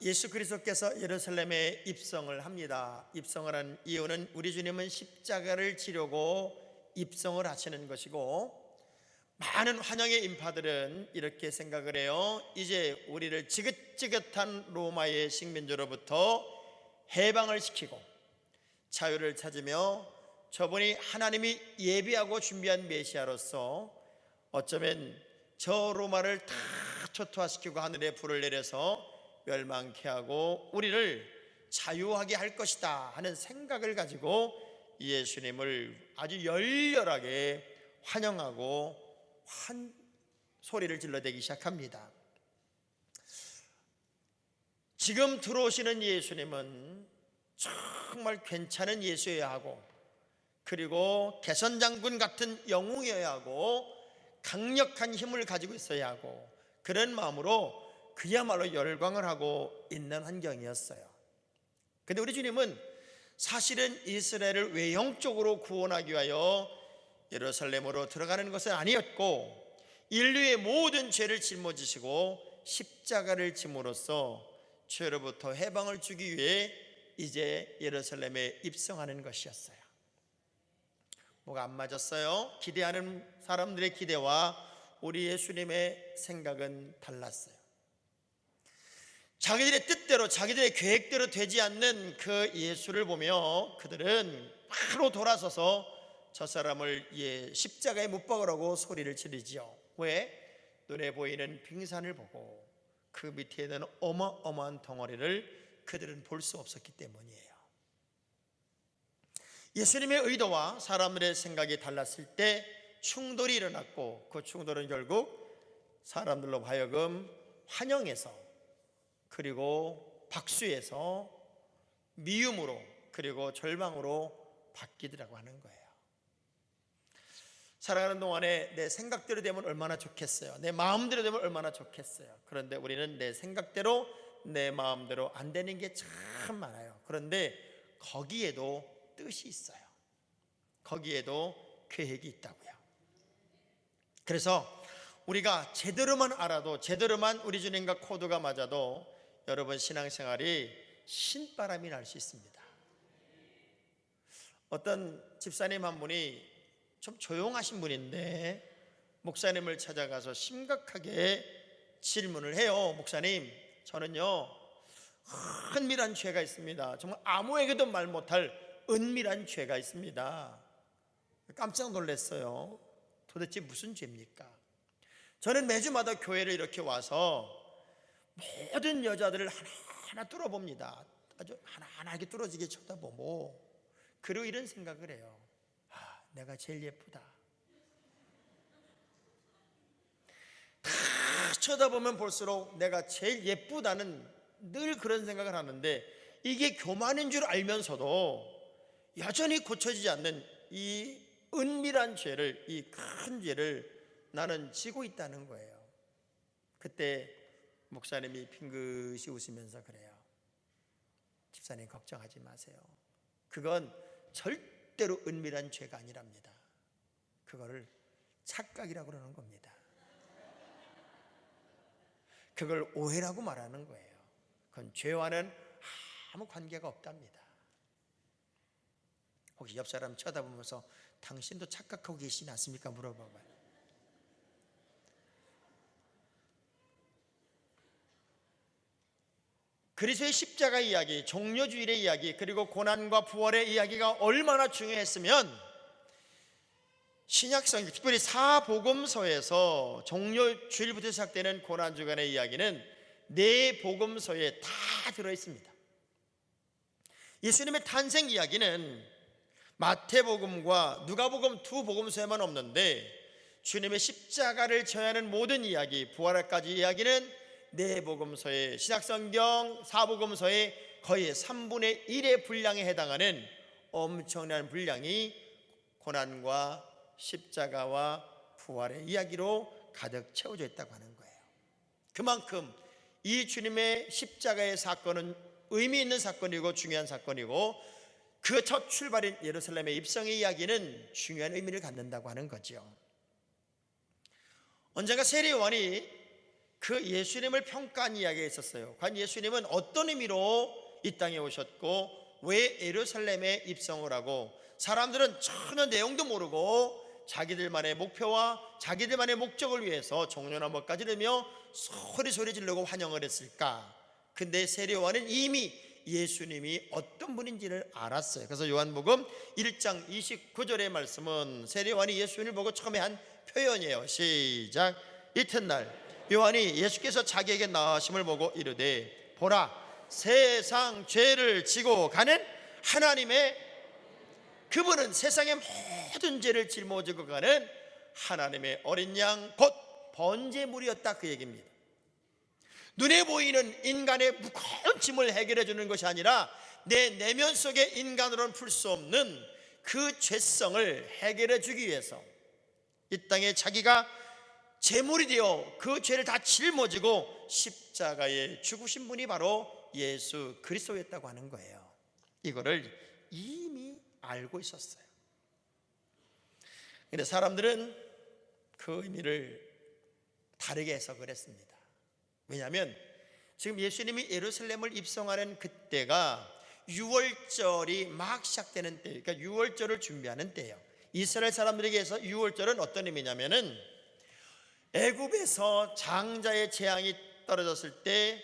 예수 그리스도께서 예루살렘에 입성을 합니다. 입성을 한 이유는 우리 주님은 십자가를 지려고 입성을 하시는 것이고, 많은 환영의 인파들은 이렇게 생각을 해요. 이제 우리를 지긋지긋한 로마의 식민지로부터 해방을 시키고 자유를 찾으며 저분이 하나님이 예비하고 준비한 메시아로서 어쩌면 저 로마를 다 초토화시키고 하늘에 불을 내려서 멸망케 하고 우리를 자유하게 할 것이다 하는 생각을 가지고 예수님을 아주 열렬하게 환영하고 소리를 질러대기 시작합니다. 지금 들어오시는 예수님은 정말 괜찮은 예수여야 하고, 그리고 개선장군 같은 영웅이어야 하고, 강력한 힘을 가지고 있어야 하고, 그런 마음으로 그야말로 열광을 하고 있는 환경이었어요. 그런데 우리 주님은 사실은 이스라엘을 외형적으로 구원하기 위하여 예루살렘으로 들어가는 것은 아니었고, 인류의 모든 죄를 짊어지시고 십자가를 짐으로써 죄로부터 해방을 주기 위해 이제 예루살렘에 입성하는 것이었어요. 뭐가 안 맞았어요? 기대하는 사람들의 기대와 우리 예수님의 생각은 달랐어요. 자기들의 뜻대로, 자기들의 계획대로 되지 않는 그 예수를 보며 그들은 바로 돌아서서 저 사람을 십자가에 못 박으라고 소리를 지르지요. 왜? 눈에 보이는 빙산을 보고 그 밑에 있는 어마어마한 덩어리를 그들은 볼 수 없었기 때문이에요. 예수님의 의도와 사람들의 생각이 달랐을 때 충돌이 일어났고, 그 충돌은 결국 사람들로 하여금 환영해서, 그리고 박수해서, 미움으로, 그리고 절망으로 바뀌더라고 하는 거예요. 살아가는 동안에 내 생각대로 되면 얼마나 좋겠어요. 내 마음대로 되면 얼마나 좋겠어요. 그런데 우리는 내 생각대로, 내 마음대로 안 되는 게 참 많아요. 그런데 거기에도 뜻이 있어요. 거기에도 계획이 있다고요. 그래서 우리가 제대로만 알아도, 제대로만 우리 주님과 코드가 맞아도 여러분 신앙생활이 신바람이 날 수 있습니다. 어떤 집사님 한 분이 좀 조용하신 분인데 목사님을 찾아가서 심각하게 질문을 해요. 목사님, 저는요 은밀한 죄가 있습니다. 정말 아무에게도 말 못할 은밀한 죄가 있습니다. 깜짝 놀랐어요. 도대체 무슨 죄입니까? 저는 매주마다 교회를 이렇게 와서 모든 여자들을 하나하나 뚫어봅니다. 아주 하나하나게 뚫어지게 쳐다보고, 그리고 이런 생각을 해요. 내가 제일 예쁘다. 다 쳐다보면 볼수록 내가 제일 예쁘다는 늘 그런 생각을 하는데, 이게 교만인 줄 알면서도 여전히 고쳐지지 않는 이 은밀한 죄를, 이 큰 죄를 나는 지고 있다는 거예요. 그때 목사님이 빙긋이 웃으면서 그래요. 집사님 걱정하지 마세요. 그건 절대로 은밀한 죄가 아니랍니다. 그거를 착각이라고 그러는 겁니다. 그걸 오해라고 말하는 거예요. 그건 죄와는 아무 관계가 없답니다. 혹시 옆 사람 쳐다보면서 당신도 착각하고 계시지 않습니까? 물어봐봐요. 그리스도의 십자가 이야기, 종려주일의 이야기, 그리고 고난과 부활의 이야기가 얼마나 중요했으면 신약성, 특별히 사복음서에서 종려주일부터 시작되는 고난주간의 이야기는 네 복음서에 다 들어있습니다. 예수님의 탄생 이야기는 마태복음과 누가복음 두 복음서에만 없는데, 주님의 십자가를 져야 하는 모든 이야기, 부활까지 이야기는 네 복음서의, 신약성경 사복음서의 거의 3분의 1의 분량에 해당하는 엄청난 분량이 고난과 십자가와 부활의 이야기로 가득 채워져 있다고 하는 거예요. 그만큼 이 주님의 십자가의 사건은 의미 있는 사건이고 중요한 사건이고, 그 첫 출발인 예루살렘의 입성의 이야기는 중요한 의미를 갖는다고 하는 거죠. 언젠가 세례요한이 그 예수님을 평가한 이야기가 있었어요. 과연 예수님은 어떤 의미로 이 땅에 오셨고 왜 예루살렘에 입성을 하고, 사람들은 전혀 내용도 모르고 자기들만의 목표와 자기들만의 목적을 위해서 종려나무까지 들며 소리 지르고 환영을 했을까? 근데 세례요한은 이미 예수님이 어떤 분인지를 알았어요. 그래서 요한복음 1장 29절의 말씀은 세례요한이 예수님을 보고 처음에 한 표현이에요. 시작. 이튿날 요한이 예수께서 자기에게 나으심을 보고 이르되 보라, 세상 죄를 지고 가는 하나님의, 그분은 세상의 모든 죄를 짊어지고 가는 하나님의 어린 양 곧 번제물이었다, 그 얘기입니다. 눈에 보이는 인간의 무거운 짐을 해결해 주는 것이 아니라 내 내면 속에 인간으로는 풀 수 없는 그 죄성을 해결해 주기 위해서 이 땅에 자기가 제물이 되어 그 죄를 다 짊어지고 십자가에 죽으신 분이 바로 예수 그리스도였다고 하는 거예요. 이거를 이미 알고 있었어요. 그런데 사람들은 그 의미를 다르게 해석을 했습니다. 왜냐하면 지금 예수님이 예루살렘을 입성하는 그때가 유월절이 막 시작되는 때, 그러니까 유월절을 준비하는 때예요. 이스라엘 사람들에게서 유월절은 어떤 의미냐면은 애굽에서 장자의 재앙이 떨어졌을 때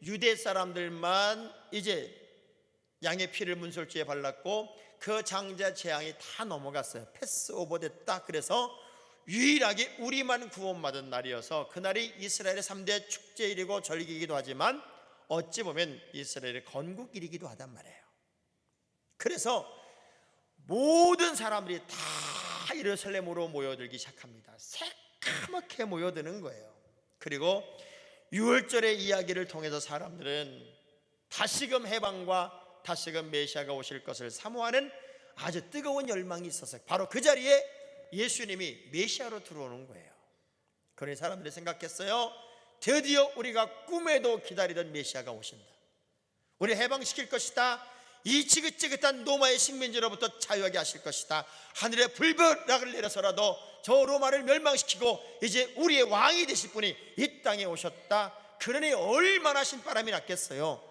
유대 사람들만 이제 양의 피를 문설주에 발랐고 그 장자 재앙이 다 넘어갔어요. 패스오버 됐다. 그래서 유일하게 우리만 구원받은 날이어서 그날이 이스라엘의 3대 축제일이고 절기이기도 하지만 어찌 보면 이스라엘의 건국일이기도 하단 말이에요. 그래서 모든 사람들이 다 예루살렘으로 모여들기 시작합니다. 새까맣게 모여드는 거예요. 그리고 유월절의 이야기를 통해서 사람들은 다시금 해방과 다시금 메시아가 오실 것을 사모하는 아주 뜨거운 열망이 있었어요. 바로 그 자리에 예수님이 메시아로 들어오는 거예요. 그러니 사람들이 생각했어요. 드디어 우리가 꿈에도 기다리던 메시아가 오신다. 우리 해방시킬 것이다. 이 지긋지긋한 로마의 식민지로부터 자유하게 하실 것이다. 하늘에 불벼락을 내려서라도 저 로마를 멸망시키고 이제 우리의 왕이 되실 분이 이 땅에 오셨다. 그러니 얼마나 신바람이 났겠어요.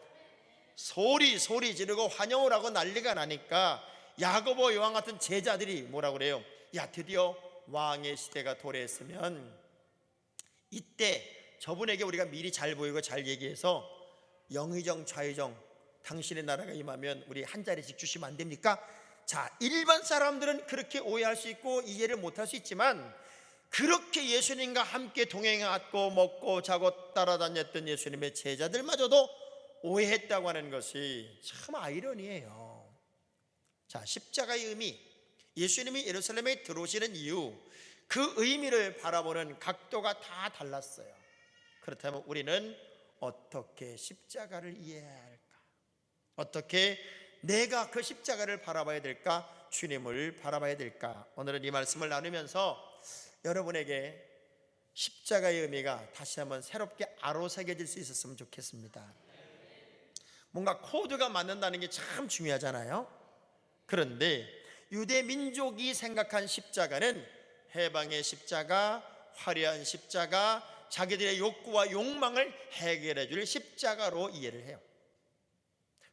소리 지르고 환영을 하고 난리가 나니까 야고보 요한 같은 제자들이 뭐라고 그래요? 야, 드디어 왕의 시대가 도래했으면 이때 저분에게 우리가 미리 잘 보이고 잘 얘기해서 영의정 좌의정 당신의 나라가 임하면 우리 한 자리씩 주시면 안 됩니까? 자, 일반 사람들은 그렇게 오해할 수 있고 이해를 못할 수 있지만 그렇게 예수님과 함께 동행하고 먹고 자고 따라다녔던 예수님의 제자들마저도 오해했다고 하는 것이 참 아이러니해요. 자, 십자가의 의미, 예수님이 예루살렘에 들어오시는 이유, 그 의미를 바라보는 각도가 다 달랐어요. 그렇다면 우리는 어떻게 십자가를 이해해야 할까? 어떻게 내가 그 십자가를 바라봐야 될까? 주님을 바라봐야 될까? 오늘은 이 말씀을 나누면서 여러분에게 십자가의 의미가 다시 한번 새롭게 아로새겨질 수 있었으면 좋겠습니다. 뭔가 코드가 맞는다는 게 참 중요하잖아요. 그런데 유대 민족이 생각한 십자가는 해방의 십자가, 화려한 십자가, 자기들의 욕구와 욕망을 해결해 줄 십자가로 이해를 해요.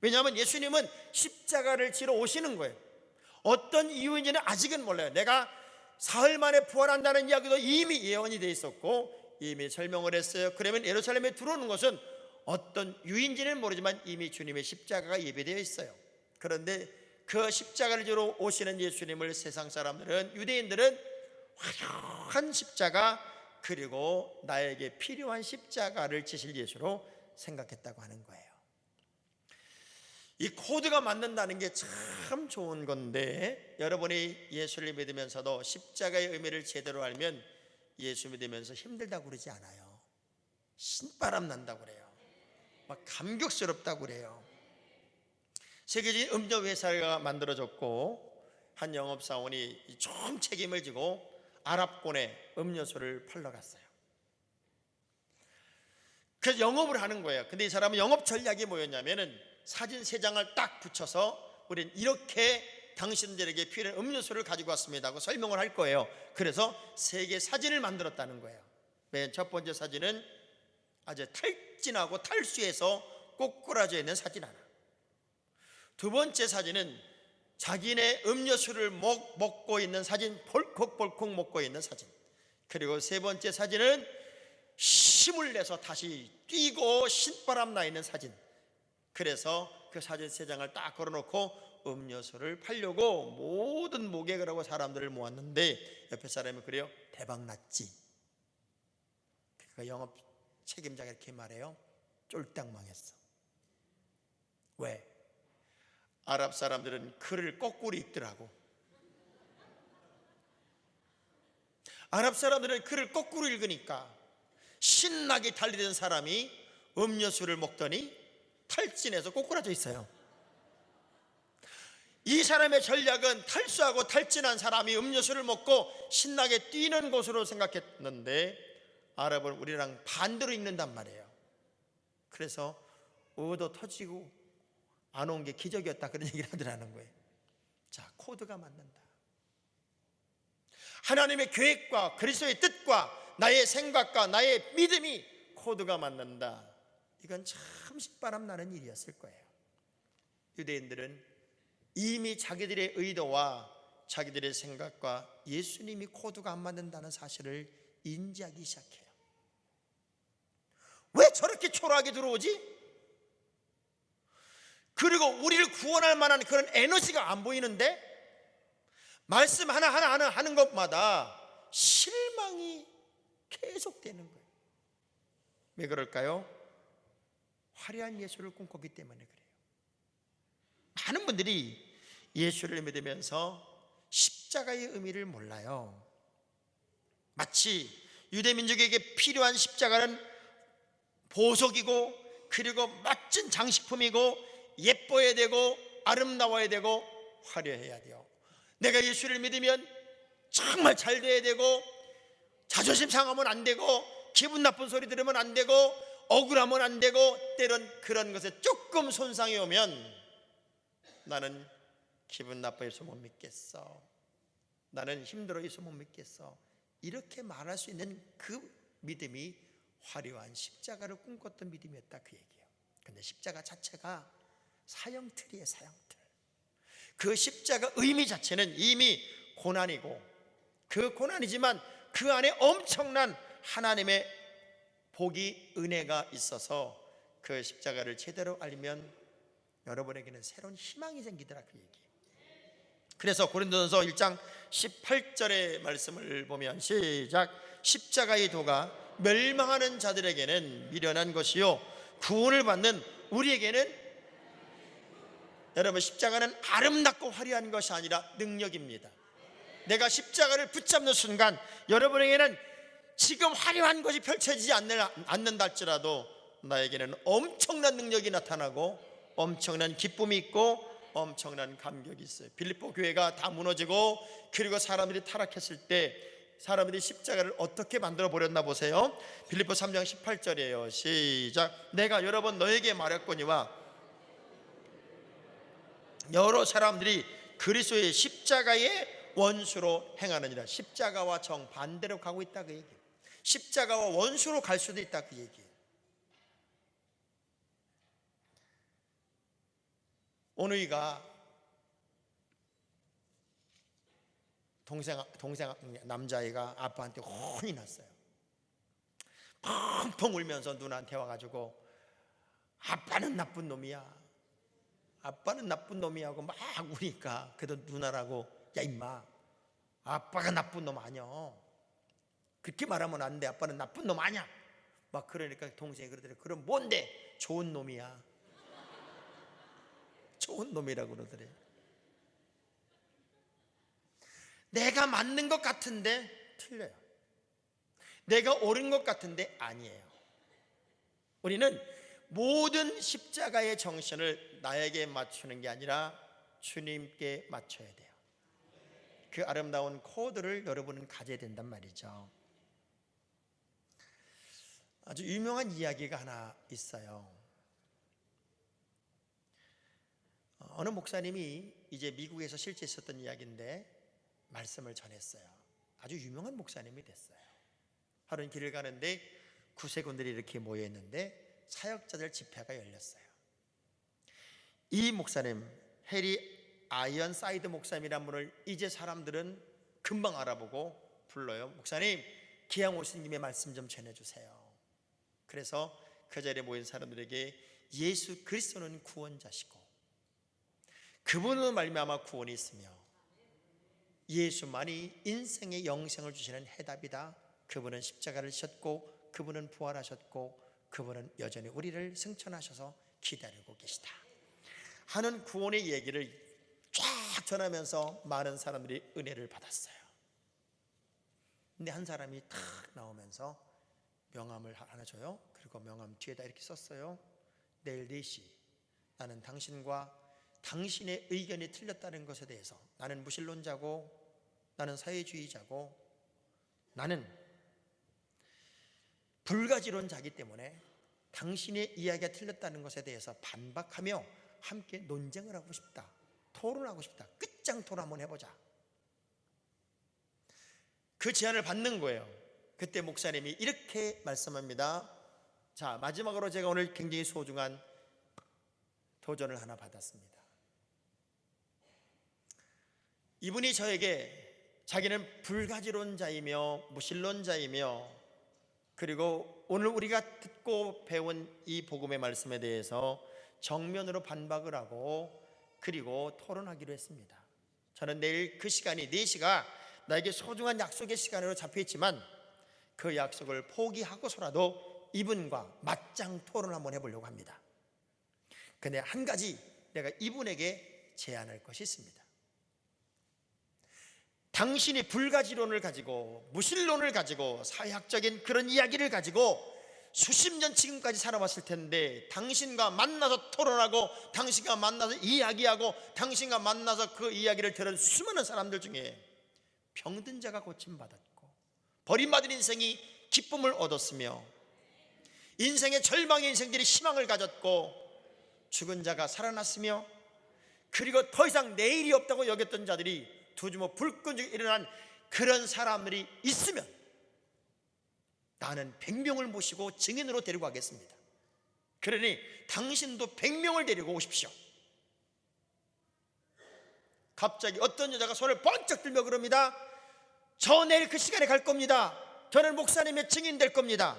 왜냐하면 예수님은 십자가를 지러 오시는 거예요. 어떤 이유인지는 아직은 몰라요. 내가 사흘 만에 부활한다는 이야기도 이미 예언이 돼 있었고 이미 설명을 했어요. 그러면 예루살렘에 들어오는 것은 어떤 이유인지는 모르지만 이미 주님의 십자가가 예배되어 있어요. 그런데 그 십자가를 지러 오시는 예수님을 세상 사람들은, 유대인들은 화려한 십자가, 그리고 나에게 필요한 십자가를 지실 예수로 생각했다고 하는 거예요. 이 코드가 맞는다는 게 참 좋은 건데, 여러분이 예수를 믿으면서도 십자가의 의미를 제대로 알면 예수 믿으면서 힘들다고 그러지 않아요. 신바람 난다고 그래요. 막 감격스럽다고 그래요. 세계적인 음료 회사가 만들어졌고 한 영업사원이 총 책임을 지고 아랍권에 음료수를 팔러 갔어요. 그래서 영업을 하는 거예요. 근데 이 사람은 영업 전략이 뭐였냐면은 사진 3장을 딱 붙여서 우린 이렇게 당신들에게 필요한 음료수를 가지고 왔습니다 하고 설명을 할 거예요. 그래서 3개 사진을 만들었다는 거예요. 맨 첫 번째 사진은 아주 탈진하고 탈수해서 꼬꾸라져 있는 사진 하나. 두 번째 사진은 자기네 음료수를 먹고 있는 사진, 벌컥벌컥 먹고 있는 사진. 그리고 세 번째 사진은 힘을 내서 다시 뛰고 신바람 나 있는 사진. 그래서 그 사진 세 장을 딱 걸어놓고 음료수를 팔려고 모든 모객을 하고 사람들을 모았는데 옆에 사람이 그래요. 대박 났지. 그 영업 책임자가 이렇게 말해요. 쫄딱 망했어. 왜? 아랍 사람들은 글을 거꾸로 읽더라고. 아랍 사람들은 글을 거꾸로 읽으니까 신나게 달리던 사람이 음료수를 먹더니 탈진해서 꼬꾸라져 있어요. 이 사람의 전략은 탈수하고 탈진한 사람이 음료수를 먹고 신나게 뛰는 곳으로 생각했는데 아랍은 우리랑 반대로 읽는단 말이에요. 그래서 얻어 터지고 안 온 게 기적이었다, 그런 얘기를 하더라는 거예요. 자, 코드가 맞는다. 하나님의 계획과 그리스도의 뜻과 나의 생각과 나의 믿음이 코드가 맞는다. 이건 참 신바람 나는 일이었을 거예요. 유대인들은 이미 자기들의 의도와 자기들의 생각과 예수님이 코드가 안 맞는다는 사실을 인지하기 시작해요. 왜 저렇게 초라하게 들어오지? 그리고 우리를 구원할 만한 그런 에너지가 안 보이는데 말씀 하나하나 하는 것마다 실망이 계속되는 거예요. 왜 그럴까요? 화려한 예수를 꿈꿨기 때문에 그래요. 많은 분들이 예수를 믿으면서 십자가의 의미를 몰라요. 마치 유대민족에게 필요한 십자가는 보석이고 그리고 멋진 장식품이고 예뻐야 되고 아름다워야 되고 화려해야 돼요. 내가 예수를 믿으면 정말 잘 돼야 되고 자존심 상하면 안 되고 기분 나쁜 소리 들으면 안 되고 억울하면 안 되고 때론 그런 것에 조금 손상이 오면 나는 기분 나빠해서 못 믿겠어, 나는 힘들어해서 못 믿겠어, 이렇게 말할 수 있는 그 믿음이 화려한 십자가를 꿈꿨던 믿음이었다, 그 얘기예요. 근데 십자가 자체가 사형틀이에요. 사형틀. 그 십자가 의미 자체는 이미 고난이고 그 고난이지만 그 안에 엄청난 하나님의 복이, 은혜가 있어서 그 십자가를 제대로 알면 여러분에게는 새로운 희망이 생기더라, 그 얘기. 그래서 고린도전서 1장 18절의 말씀을 보면 시작. 십자가의 도가 멸망하는 자들에게는 미련한 것이요 구원을 받는 우리에게는, 여러분, 십자가는 아름답고 화려한 것이 아니라 능력입니다. 내가 십자가를 붙잡는 순간 여러분에게는 지금 화려한 것이 펼쳐지지 않는다 할지라도 나에게는 엄청난 능력이 나타나고 엄청난 기쁨이 있고 엄청난 감격이 있어요. 빌립보 교회가 다 무너지고 그리고 사람들이 타락했을 때 사람들이 십자가를 어떻게 만들어 버렸나 보세요. 빌립보 3장 18절이에요 시작. 내가 여러 번 너에게 말했거니와 여러 사람들이 그리스도의 십자가의 원수로 행하느니라. 십자가와 정반대로 가고 있다, 그 얘기예요. 십자가와 원수로 갈 수도 있다, 그 얘기예요. 오누이가 동생 남자아이가 아빠한테 혼이 났어요. 펑펑 울면서 누나한테 와가지고 아빠는 나쁜 놈이야, 아빠는 나쁜 놈이야 하고 막 우니까 그래도 누나라고 야 임마 아빠가 나쁜 놈 아니야, 그렇게 말하면 안 돼, 아빠는 나쁜 놈 아니야 막 그러니까 동생이 그러더래. 그럼 뭔데? 좋은 놈이야, 좋은 놈이라고 그러더래. 내가 맞는 것 같은데 틀려요. 내가 옳은 것 같은데 아니에요. 우리는 모든 십자가의 정신을 나에게 맞추는 게 아니라 주님께 맞춰야 돼요. 그 아름다운 코드를 여러분은 가져야 된단 말이죠. 아주 유명한 이야기가 하나 있어요. 어느 목사님이 이제 미국에서 실제 있었던 이야기인데 말씀을 전했어요. 아주 유명한 목사님이 됐어요. 하루는 길을 가는데 구세군들이 이렇게 모여 있는데 사역자들 집회가 열렸어요. 이 목사님, 해리 아이언사이드 목사님이란 분을 이제 사람들은 금방 알아보고 불러요. 목사님, 기왕 오신 김에 말씀 좀 전해주세요. 그래서 그 자리에 모인 사람들에게 예수 그리스도는 구원자시고 그분으로 말미암아 구원이 있으며 예수만이 인생의 영생을 주시는 해답이다. 그분은 십자가를 지셨고 그분은 부활하셨고 그분은 여전히 우리를 승천하셔서 기다리고 계시다 하는 구원의 얘기를 쫙 전하면서 많은 사람들이 은혜를 받았어요. 근데 한 사람이 탁 나오면서 명함을 하나 줘요. 그리고 명함 뒤에다 이렇게 썼어요. 내일 4시 나는 당신과 당신의 의견이 틀렸다는 것에 대해서, 나는 무신론자고 나는 사회주의자고 나는 불가지론자이기 때문에 당신의 이야기가 틀렸다는 것에 대해서 반박하며 함께 논쟁을 하고 싶다, 토론하고 싶다, 끝장 토론 한번 해보자. 그 제안을 받는 거예요. 그때 목사님이 이렇게 말씀합니다. 자, 마지막으로 제가 오늘 굉장히 소중한 도전을 하나 받았습니다. 이분이 저에게 자기는 불가지론자이며 무신론자이며 그리고 오늘 우리가 듣고 배운 이 복음의 말씀에 대해서 정면으로 반박을 하고 그리고 토론하기로 했습니다. 저는 내일 그 시간이 4시가 나에게 소중한 약속의 시간으로 잡혀있지만 그 약속을 포기하고서라도 이분과 맞짱 토론을 한번 해보려고 합니다. 근데 한 가지 내가 이분에게 제안할 것이 있습니다. 당신이 불가지론을 가지고 무신론을 가지고 사회학적인 그런 이야기를 가지고 수십 년 지금까지 살아왔을 텐데 당신과 만나서 토론하고 당신과 만나서 이야기하고 당신과 만나서 그 이야기를 들은 수많은 사람들 중에 병든 자가 고침받았고 버림받은 인생이 기쁨을 얻었으며 인생의 절망의 인생들이 희망을 가졌고 죽은 자가 살아났으며 그리고 더 이상 내일이 없다고 여겼던 자들이 두 주먹 불 끈적이 일어난 그런 사람들이 있으면 나는 100명을 모시고 증인으로 데리고 가겠습니다. 그러니 당신도 100명을 데리고 오십시오. 갑자기 어떤 여자가 손을 번쩍 들며 그럽니다. 저 내일 그 시간에 갈 겁니다. 저는 목사님의 증인 될 겁니다.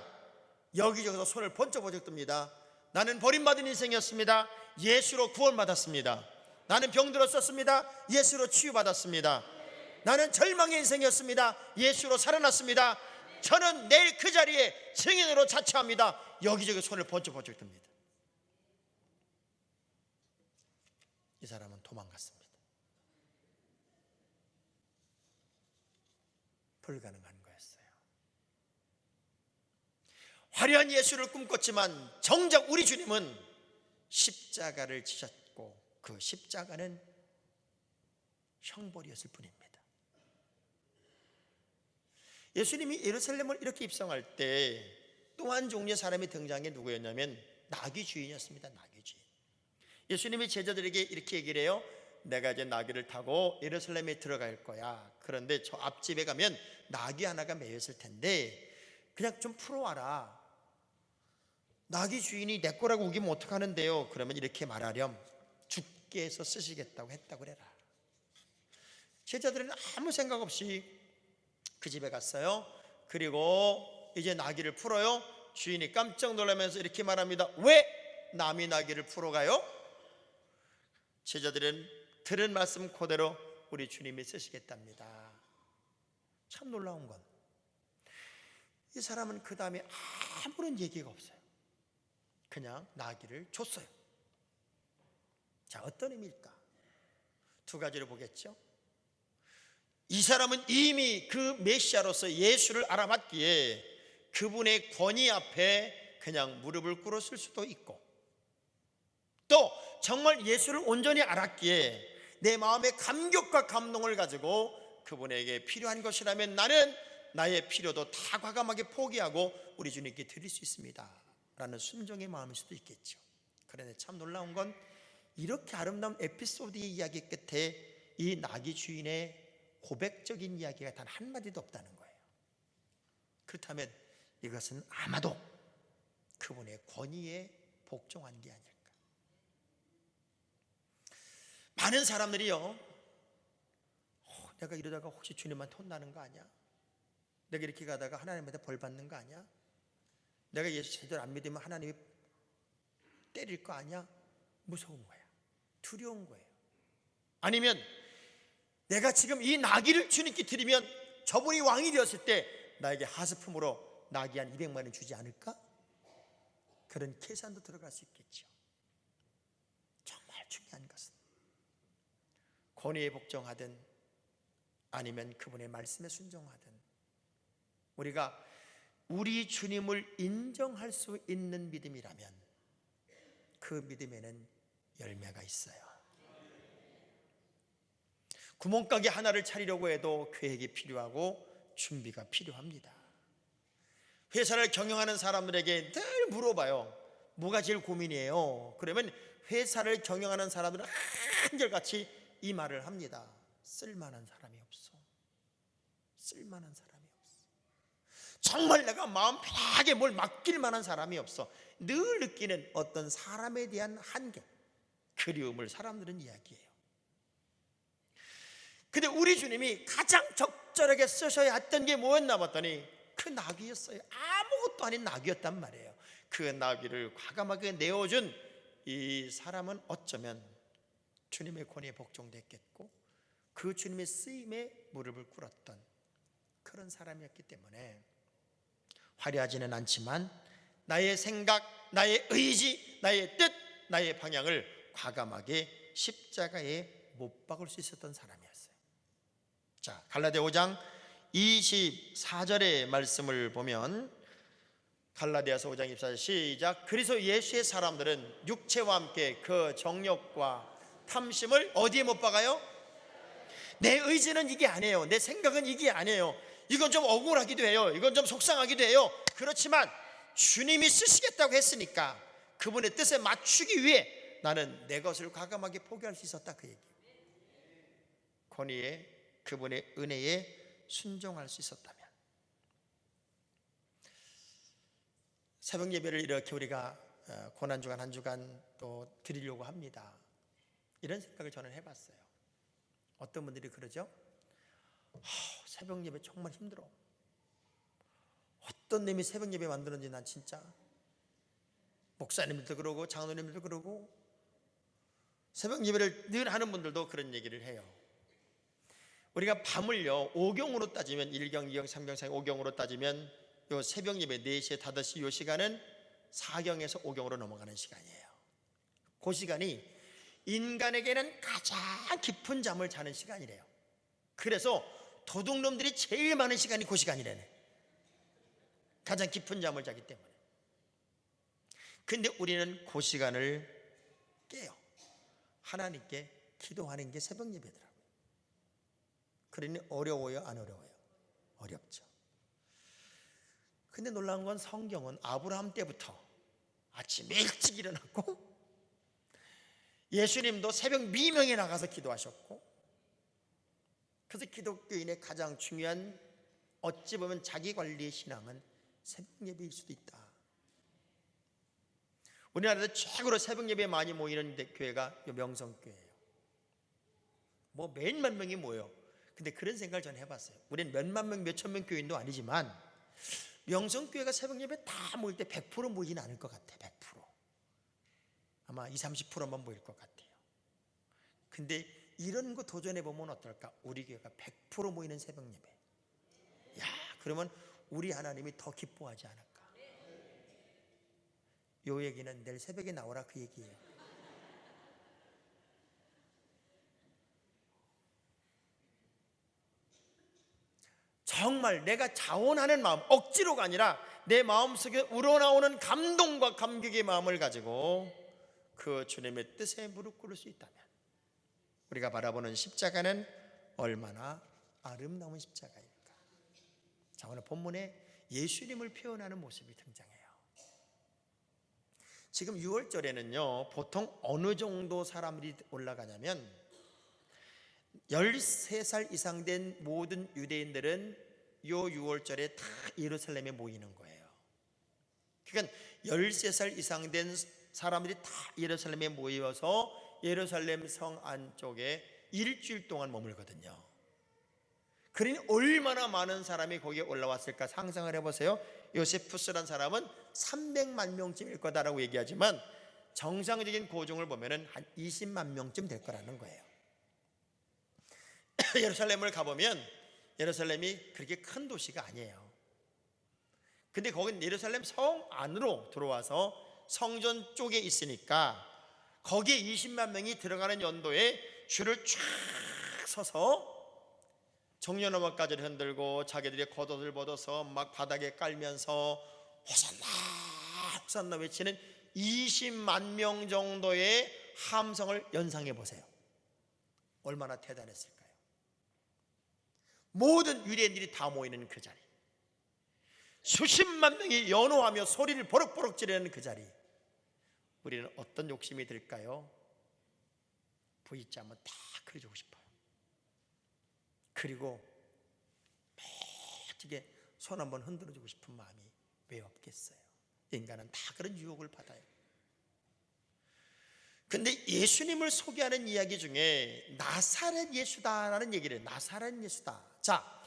여기저기서 손을 번쩍 듭니다. 나는 버림받은 인생이었습니다. 예수로 구원받았습니다. 나는 병들었었습니다. 예수로 치유받았습니다. 나는 절망의 인생이었습니다. 예수로 살아났습니다. 저는 내일 그 자리에 증인으로 자처합니다. 여기저기 손을 번쩍 듭니다. 이 사람은 도망갔습니다. 불가능한 거였어요. 화려한 예수를 꿈꿨지만 정작 우리 주님은 십자가를 지셨고 그 십자가는 형벌이었을 뿐입니다. 예수님이 예루살렘을 이렇게 입성할 때 또 한 종류의 사람이 등장한 게 누구였냐면 나귀 주인이었습니다. 나귀 주인. 예수님이 제자들에게 이렇게 얘기를 해요. 내가 이제 나귀를 타고 예루살렘에 들어갈 거야. 그런데 저 앞집에 가면 나귀 하나가 매였을 텐데 그냥 좀 풀어와라. 나귀 주인이 내 거라고 우기면 어떡하는데요? 그러면 이렇게 말하렴. 죽게 해서 쓰시겠다고 했다고 그래라. 제자들은 아무 생각 없이 그 집에 갔어요. 그리고 이제 나귀를 풀어요. 주인이 깜짝 놀라면서 이렇게 말합니다. 왜 남이 나귀를 풀어가요? 제자들은 들은 말씀 그대로 우리 주님이 쓰시겠답니다. 참 놀라운 건 이 사람은 그 다음에 아무런 얘기가 없어요. 그냥 나귀를 줬어요. 자, 어떤 의미일까? 두 가지를 보겠죠. 이 사람은 이미 그 메시아로서 예수를 알아봤기에 그분의 권위 앞에 그냥 무릎을 꿇었을 수도 있고 또 정말 예수를 온전히 알았기에 내 마음의 감격과 감동을 가지고 그분에게 필요한 것이라면 나는 나의 필요도 다 과감하게 포기하고 우리 주님께 드릴 수 있습니다 라는 순종의 마음일 수도 있겠죠. 그런데 참 놀라운 건 이렇게 아름다운 에피소드의 이야기 끝에 이 나귀 주인의 고백적인 이야기가 단 한마디도 없다는 거예요. 그렇다면 이것은 아마도 그분의 권위에 복종한 게 아닐까. 많은 사람들이요, 내가 이러다가 혹시 주님한테 혼나는 거 아니야? 내가 이렇게 가다가 하나님한테 벌 받는 거 아니야? 내가 예수 제대로 안 믿으면 하나님이 때릴 거 아니야? 무서운 거야. 두려운 거예요. 아니면 내가 지금 이 나귀를 주님께 드리면 저분이 왕이 되었을 때 나에게 하스품으로 나귀 한 200만 원 주지 않을까? 그런 계산도 들어갈 수 있겠죠. 정말 중요한 것은 권위에 복종하든 아니면 그분의 말씀에 순종하든 우리가 우리 주님을 인정할 수 있는 믿음이라면 그 믿음에는 열매가 있어요. 구멍가게 하나를 차리려고 해도 계획이 필요하고 준비가 필요합니다. 회사를 경영하는 사람들에게 늘 물어봐요. 뭐가 제일 고민이에요? 그러면 회사를 경영하는 사람들은 한결같이 이 말을 합니다. 쓸만한 사람이 없어. 쓸만한 사람이 없어. 정말 내가 마음 편하게 뭘 맡길 만한 사람이 없어. 늘 느끼는 어떤 사람에 대한 한계, 그리움을 사람들은 이야기해요. 근데 우리 주님이 가장 적절하게 쓰셔야 했던 게 뭐였나 봤더니 그 나귀였어요. 아무것도 아닌 나귀였단 말이에요. 그 나귀를 과감하게 내어준 이 사람은 어쩌면 주님의 권위에 복종됐겠고 그 주님의 쓰임에 무릎을 꿇었던 그런 사람이었기 때문에 화려하지는 않지만 나의 생각, 나의 의지, 나의 뜻, 나의 방향을 과감하게 십자가에 못 박을 수 있었던 사람이었어요. 자, 갈라디아 5장 24절의 말씀을 보면 갈라디아서 5장 24절 시작. 그리스도 예수의 사람들은 육체와 함께 그 정욕과 탐심을 어디에 못 박아요? 내 의지는 이게 아니에요. 내 생각은 이게 아니에요. 이건 좀 억울하기도 해요. 이건 좀 속상하기도 해요. 그렇지만 주님이 쓰시겠다고 했으니까 그분의 뜻에 맞추기 위해 나는 내 것을 과감하게 포기할 수 있었다, 그 얘기예요. 권위에 그분의 은혜에 순종할 수 있었다면 새벽 예배를 이렇게 우리가 고난주간 한 주간 또 드리려고 합니다. 이런 생각을 저는 해봤어요. 어떤 분들이 그러죠? 새벽 예배 정말 힘들어. 어떤 놈이 새벽 예배 만드는지 난 진짜. 목사님들도 그러고 장로님들도 그러고 새벽 예배를 늘 하는 분들도 그런 얘기를 해요. 우리가 밤을요 5경으로 따지면 1경, 2경, 3경, 4경, 5경으로 따지면 요 새벽 예배 4시에 5시 요 시간은 4경에서 5경으로 넘어가는 시간이에요. 그 시간이 인간에게는 가장 깊은 잠을 자는 시간이래요. 그래서 도둑놈들이 제일 많은 시간이 그 시간이래네. 가장 깊은 잠을 자기 때문에. 근데 우리는 그 시간을 깨요. 하나님께 기도하는 게 새벽 예배더라고요. 그러니 어려워요, 안 어려워요? 어렵죠. 근데 놀라운 건 성경은 아브라함 때부터 아침에 일찍 일어났고 예수님도 새벽 미명에 나가서 기도하셨고, 그래서 기독교인의 가장 중요한 어찌 보면 자기 관리의 신앙은 새벽 예배일 수도 있다. 우리나라에서 최고로 새벽 예배에 많이 모이는 교회가 명성교회예요. 뭐 몇만 명이 모여. 근데 그런 생각을 저는 해봤어요. 우리는 몇만 명, 몇천 명 교인도 아니지만 명성교회가 새벽 예배 다 모일 때 100% 모이지는 않을 것 같아. 100% 아마 20, 30%만 모일 것 같아요. 근데 이런 거 도전해보면 어떨까? 우리 교회가 100% 모이는 새벽 예배. 야, 그러면 우리 하나님이 더 기뻐하지 않을까? 요 얘기는 내일 새벽에 나오라 그 얘기예요. 정말 내가 자원하는 마음, 억지로가 아니라 내 마음속에 우러나오는 감동과 감격의 마음을 가지고 그 주님의 뜻에 무릎 꿇을 수 있다면 우리가 바라보는 십자가는 얼마나 아름다운 십자가일까. 자, 오늘 본문에 예수님을 표현하는 모습이 등장해요. 지금 6월절에는요 보통 어느 정도 사람들이 올라가냐면 13살 이상 된 모든 유대인들은 요 6월절에 다 예루살렘에 모이는 거예요. 그러니까 13살 이상 된 사람들이 다 예루살렘에 모여서 예루살렘 성 안쪽에 일주일 동안 머물거든요. 그러니 얼마나 많은 사람이 거기에 올라왔을까 상상을 해보세요. 요세푸스란 사람은 300만 명쯤일 거다라고 얘기하지만 정상적인 고종을 보면은 한 20만 명쯤 될 거라는 거예요. 예루살렘을 가보면 예루살렘이 그렇게 큰 도시가 아니에요. 근데 거긴 예루살렘 성 안으로 들어와서 성전 쪽에 있으니까 거기에 20만 명이 들어가는 연도에 줄을 쫙 서서 정년음악까지를 흔들고 자기들의 겉옷을 벗어서 막 바닥에 깔면서 호산나 호산나 외치는 20만 명 정도의 함성을 연상해 보세요. 얼마나 대단했을까요? 모든 유대인들이 다 모이는 그 자리, 수십만 명이 연호하며 소리를 버럭버럭 지르는 그 자리, 우리는 어떤 욕심이 들까요? V자 한번 다 그려주고 싶어요. 그리고 멋지게 손 한번 흔들어주고 싶은 마음이 왜 없겠어요? 인간은 다 그런 유혹을 받아요. 근데 예수님을 소개하는 이야기 중에 나사렛 예수다라는 얘기를 해요. 나사렛 예수다. 자,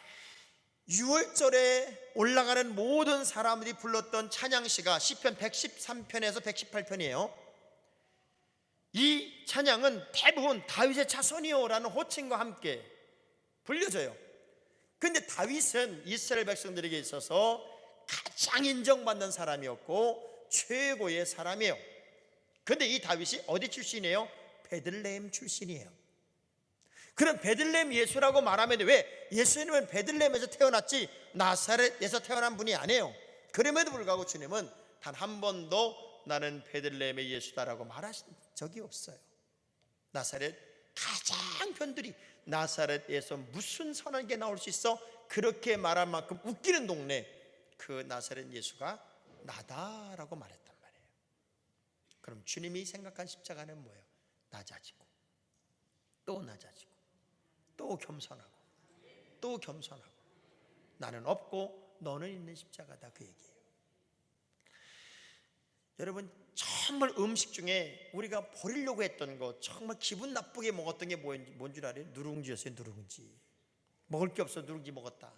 6월절에 올라가는 모든 사람들이 불렀던 찬양시가 시편 113편에서 118편이에요. 이 찬양은 대부분 다윗의 자손이요라는 호칭과 함께 불려져요. 근데 다윗은 이스라엘 백성들에게 있어서 가장 인정받는 사람이었고 최고의 사람이에요. 근데 이 다윗이 어디 출신이에요? 베들레헴 출신이에요. 그럼 베들레헴 예수라고 말하면 왜 예수님은 베들레헴에서 태어났지 나사렛에서 태어난 분이 아니에요. 그럼에도 불구하고 주님은 단 한 번도 나는 베들레헴의 예수다라고 말하신 적이 없어요. 나사렛 가장 편들이 나사렛에서 무슨 선한 게 나올 수 있어? 그렇게 말할 만큼 웃기는 동네, 그 나사렛 예수가 나다라고 말했단 말이에요. 그럼 주님이 생각한 십자가는 뭐예요? 낮아지고 또 낮아지고 또 겸손하고 또 겸손하고 나는 없고 너는 있는 십자가다, 그 얘기예요. 여러분, 정말 음식 중에 우리가 버리려고 했던 거, 정말 기분 나쁘게 먹었던 게 뭔 줄 알아요? 누룽지였어요. 누룽지. 먹을 게 없어 누룽지 먹었다.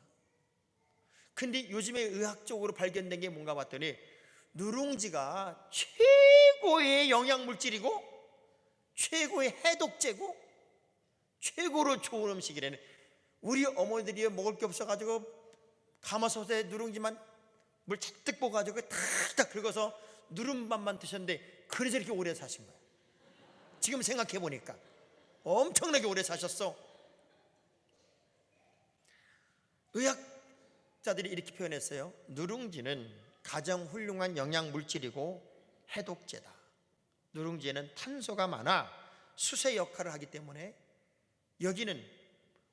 근데 요즘에 의학적으로 발견된 게 뭔가 봤더니 누룽지가 최고의 영양물질이고 최고의 해독제고 최고로 좋은 음식이라는. 우리 어머니들이 먹을 게 없어가지고 가마솥에 누룽지만 물 잔뜩 볶아가지고 탁탁 긁어서 누른밥만 드셨는데 그래서 이렇게 오래 사신 거예요. 지금 생각해 보니까 엄청나게 오래 사셨어. 의학자들이 이렇게 표현했어요. 누룽지는 가장 훌륭한 영양물질이고 해독제다. 누룽지에는 탄소가 많아 수세 역할을 하기 때문에 여기는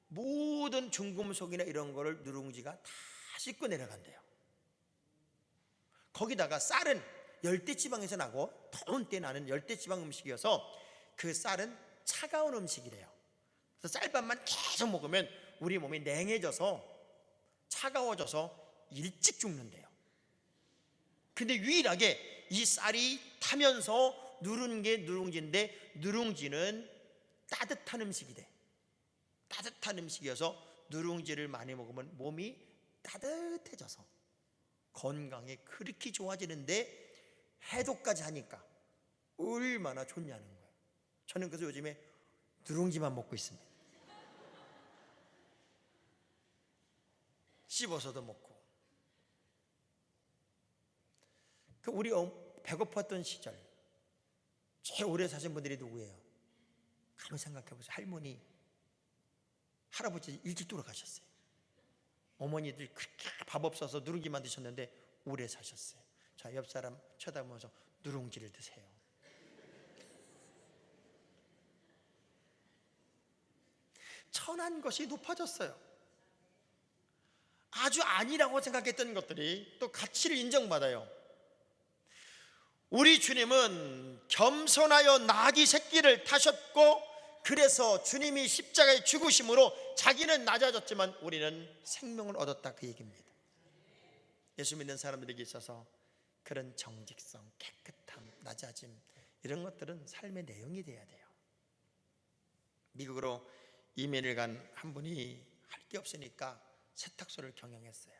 모든 중금속이나 이런 거를 누룽지가 다 씻고 내려간대요. 거기다가 쌀은 열대지방에서 나고 더운 때 나는 열대지방 음식이어서 그 쌀은 차가운 음식이래요. 그래서 쌀밥만 계속 먹으면 우리 몸이 냉해져서 차가워져서 일찍 죽는데요. 근데 유일하게 이 쌀이 타면서 누른 게 누룽지인데 누룽지는 따뜻한 음식이래. 따뜻한 음식이어서 누룽지를 많이 먹으면 몸이 따뜻해져서 건강에 그렇게 좋아지는데 해독까지 하니까 얼마나 좋냐는 거예요. 저는 그래서 요즘에 누룽지만 먹고 있습니다. 씹어서도 먹고. 그 우리 배고팠던 시절 제일 오래 사신 분들이 누구예요? 가만히 생각해보세요. 할머니, 할아버지 일찍 돌아가셨어요. 어머니들 그렇게 밥 없어서 누룽지만 드셨는데 오래 사셨어요. 자, 옆 사람 쳐다보면서 누룽지를 드세요. 천한 것이 높아졌어요. 아주 아니라고 생각했던 것들이 또 가치를 인정받아요. 우리 주님은 겸손하여 나귀 새끼를 타셨고, 그래서 주님이 십자가에 죽으심으로 자기는 낮아졌지만 우리는 생명을 얻었다, 그 얘기입니다. 예수 믿는 사람들에게 있어서 그런 정직성, 깨끗함, 낮아짐, 이런 것들은 삶의 내용이 돼야 돼요. 미국으로 이민을 간 한 분이 할 게 없으니까 세탁소를 경영했어요.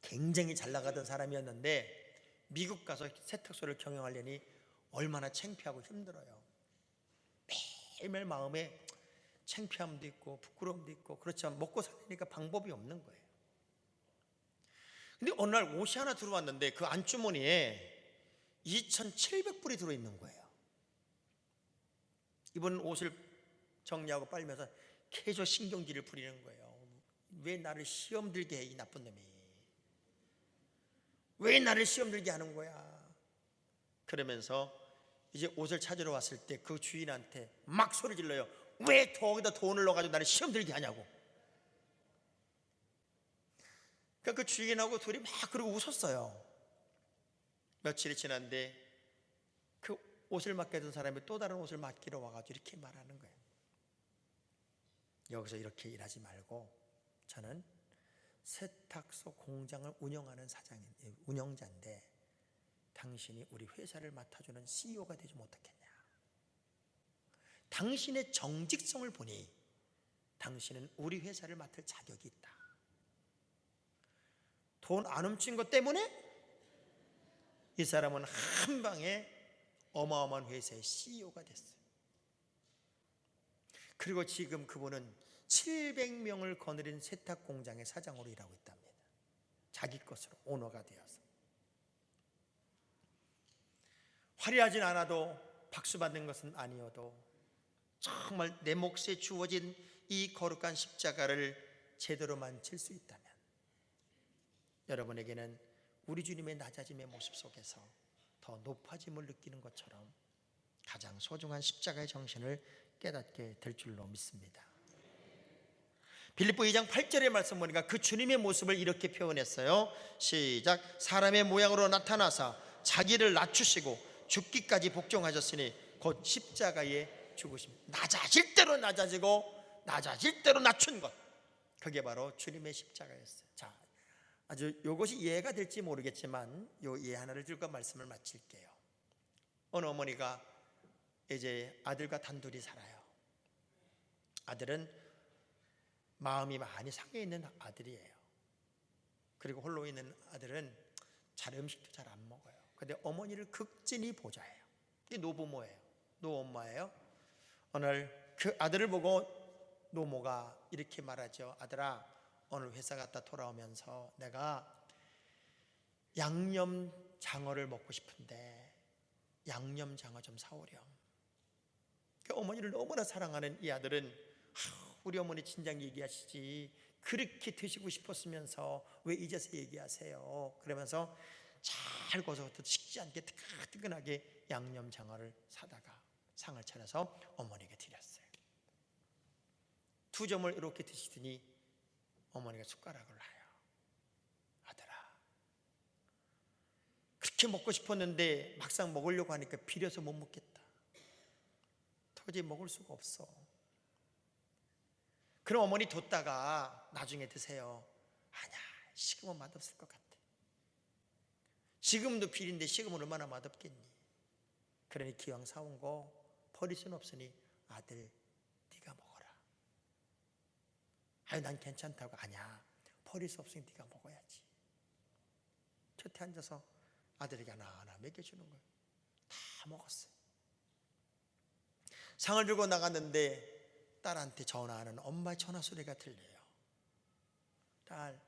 굉장히 잘 나가던 사람이었는데 미국 가서 세탁소를 경영하려니 얼마나 창피하고 힘들어요. 매일매일 마음에 창피함도 있고 부끄러움도 있고, 그렇지만 먹고 살려니까 방법이 없는 거예요. 근데 어느 날 옷이 하나 들어왔는데 그 안주머니에 2,700불이 들어있는 거예요. 이분은 옷을 정리하고 빨면서 계속 신경질을 부리는 거예요. 왜 나를 시험 들게 해, 이 나쁜 놈이. 왜 나를 시험 들게 하는 거야. 그러면서 이제 옷을 찾으러 왔을 때 그 주인한테 막 소리 질러요. 왜 거기다 돈을 넣어가지고 나를 시험 들게 하냐고. 그러니까 그 주인하고 둘이 막 그러고 웃었어요. 며칠이 지났는데 그 옷을 맡겨둔 사람이 또 다른 옷을 맡기러 와가지고 이렇게 말하는 거예요. 여기서 이렇게 일하지 말고 저는 세탁소 공장을 운영하는 운영자인데 당신이 우리 회사를 맡아주는 CEO가 되지 못하겠냐. 당신의 정직성을 보니 당신은 우리 회사를 맡을 자격이 있다. 돈 안 훔친 것 때문에 이 사람은 한 방에 어마어마한 회사의 CEO가 됐어요. 그리고 지금 그분은 700명을 거느린 세탁 공장의 사장으로 일하고 있답니다. 자기 것으로 오너가 되어서. 화려하진 않아도 박수 받는 것은 아니어도 정말 내 몫에 주어진 이 거룩한 십자가를 제대로만 질 수 있다면 여러분에게는 우리 주님의 낮아짐의 모습 속에서 더 높아짐을 느끼는 것처럼 가장 소중한 십자가의 정신을 깨닫게 될 줄로 믿습니다. 빌립보 2장 8절의 말씀 보니까 그 주님의 모습을 이렇게 표현했어요. 시작. 사람의 모양으로 나타나사 자기를 낮추시고 죽기까지 복종하셨으니 곧 십자가에 죽으십니다. 낮아질 대로 낮아지고 낮아질 대로 낮춘 것, 그게 바로 주님의 십자가였어요. 자, 아주 이것이 이해가 될지 모르겠지만 이 이해 하나를 들고 말씀을 마칠게요. 어느 어머니가 이제 아들과 단둘이 살아요. 아들은 마음이 많이 상해 있는 아들이에요. 그리고 홀로 있는 아들은 잘 음식도 잘 안 먹어요. 근데 어머니를 극진히 보좌해요. 이게 노부모예요. 노엄마예요. 오늘 그 아들을 보고 노모가 이렇게 말하죠. 아들아, 오늘 회사 갔다 돌아오면서 내가 양념장어를 먹고 싶은데 양념장어 좀 사오렴. 그 어머니를 너무나 사랑하는 이 아들은 우리 어머니 진작 얘기하시지, 그렇게 드시고 싶었으면서 왜 이제서 얘기하세요. 그러면서 잘 구워서 식지 않게 뜨끈뜨끈하게 양념장어를 사다가 상을 차려서 어머니에게 드렸어요. 2점을 이렇게 드시더니 어머니가 숟가락을 놔요. 아들아, 그렇게 먹고 싶었는데 막상 먹으려고 하니까 비려서 못 먹겠다. 도저히 먹을 수가 없어. 그럼 어머니 뒀다가 나중에 드세요. 아니야, 식으면 맛없을 것 같아. 지금도 비린데 식으면 얼마나 맛없겠니. 그러니 기왕 사온 거 버릴 수는 없으니 아들 네가 먹어라. 아니 난 괜찮다고. 아니야, 버릴 수 없으니 네가 먹어야지. 곁에 앉아서 아들에게 하나하나 먹여주는 거예요. 다 먹었어요. 상을 들고 나갔는데 딸한테 전화하는 엄마의 전화 소리가 들려요. 딸,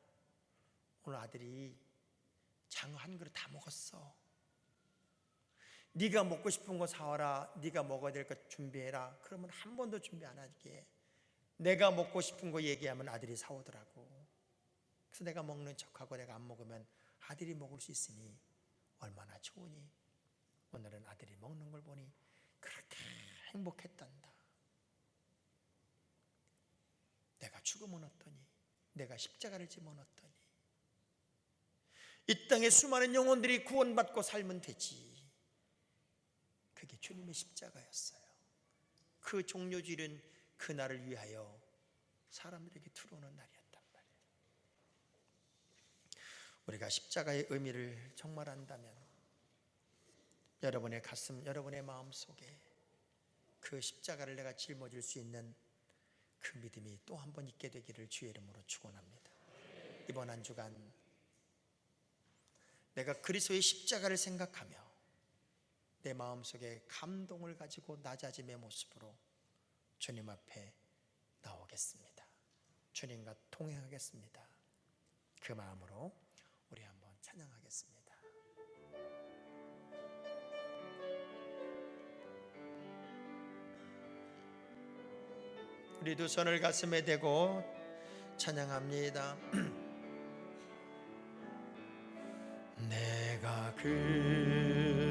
오늘 아들이 장어 한 그릇 다 먹었어. 네가 먹고 싶은 거 사와라. 네가 먹어야 될 것 준비해라. 그러면 한 번도 준비 안 하게 내가 먹고 싶은 거 얘기하면 아들이 사오더라고. 그래서 내가 먹는 척하고 내가 안 먹으면 아들이 먹을 수 있으니 얼마나 좋으니. 오늘은 아들이 먹는 걸 보니 그렇게 행복했단다. 내가 죽으면 어떠니, 내가 십자가를 지면 어떠니. 이 땅에 수많은 영혼들이 구원받고 살면 되지. 그게 주님의 십자가였어요. 그 종료주일은 그날을 위하여 사람들에게 들어오는 날이었단 말이에요. 우리가 십자가의 의미를 정말 안다면 여러분의 가슴, 여러분의 마음 속에 그 십자가를 내가 짊어질 수 있는 그 믿음이 또 한 번 있게 되기를 주의 이름으로 축원합니다. 이번 한 주간 내가 그리스도의 십자가를 생각하며 내 마음속에 감동을 가지고 낮아짐의 모습으로 주님 앞에 나오겠습니다. 주님과 동행하겠습니다. 그 마음으로 우리 한번 찬양하겠습니다. 우리 두 손을 가슴에 대고 찬양합니다. 내가 그리스도와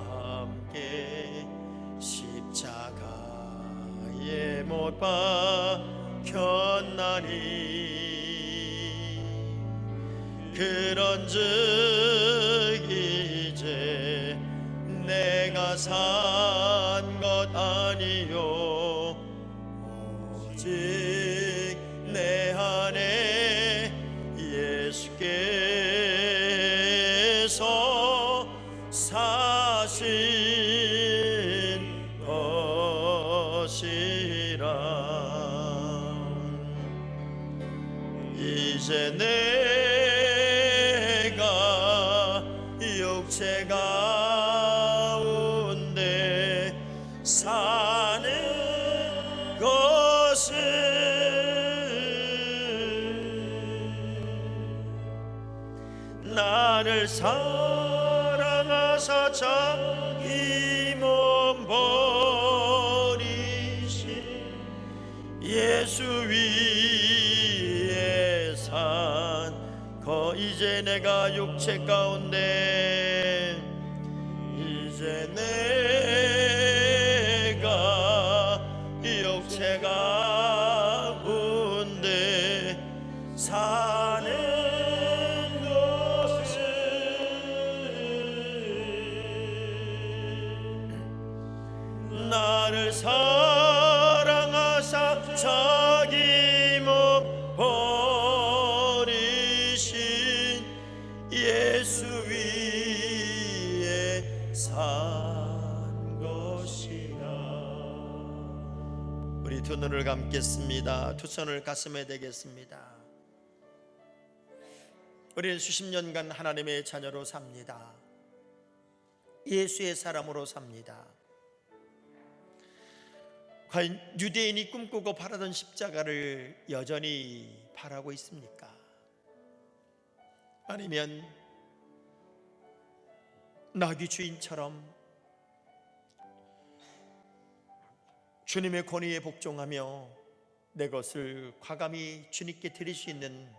함께 십자가에 못 박혔나니 그런즉 이제 내가 산 것 아니요 오직 내 안에 예수께서 사신 것이라. 이제 내가 육체 가운데 사는 것은 나를 사랑하사 자기 몸 버리신 예수 위에 산 거. 이제 내가 육체 가운데 이제 내가 육체 가운데 사는 것은 나를 사랑하사 자기 몸 버리신 예수 위에 산 것이라. 우리 두 눈을 감겠습니다. 두 손을 가슴에 대겠습니다. 우리는 수십 년간 하나님의 자녀로 삽니다. 예수의 사람으로 삽니다. 과연 유대인이 꿈꾸고 바라던 십자가를 여전히 바라고 있습니까? 아니면 나귀 주인처럼 주님의 권위에 복종하며 내 것을 과감히 주님께 드릴 수 있는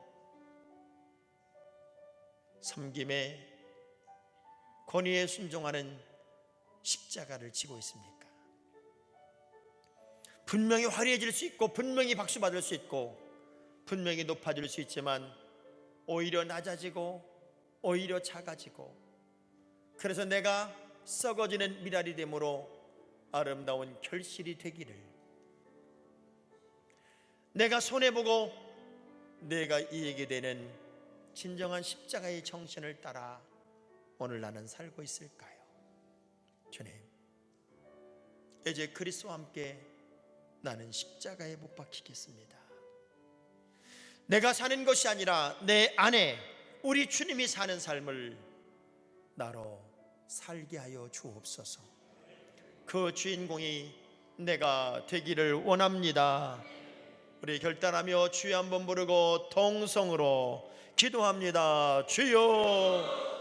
섬김의 권위에 순종하는 십자가를 지고 있습니까? 분명히 화려해질 수 있고 분명히 박수 받을 수 있고 분명히 높아질 수 있지만 오히려 낮아지고 오히려 작아지고, 그래서 내가 썩어지는 미랄이 되므로 아름다운 결실이 되기를, 내가 손해보고 내가 이익이 되는 진정한 십자가의 정신을 따라 오늘 나는 살고 있을까요? 주님, 이제 그리스도와 함께 나는 십자가에 못 박히겠습니다. 내가 사는 것이 아니라 내 안에 우리 주님이 사는 삶을 나로 살게 하여 주옵소서. 그 주인공이 내가 되기를 원합니다. 우리 결단하며 주여 한번 부르고 통성으로 기도합니다. 주여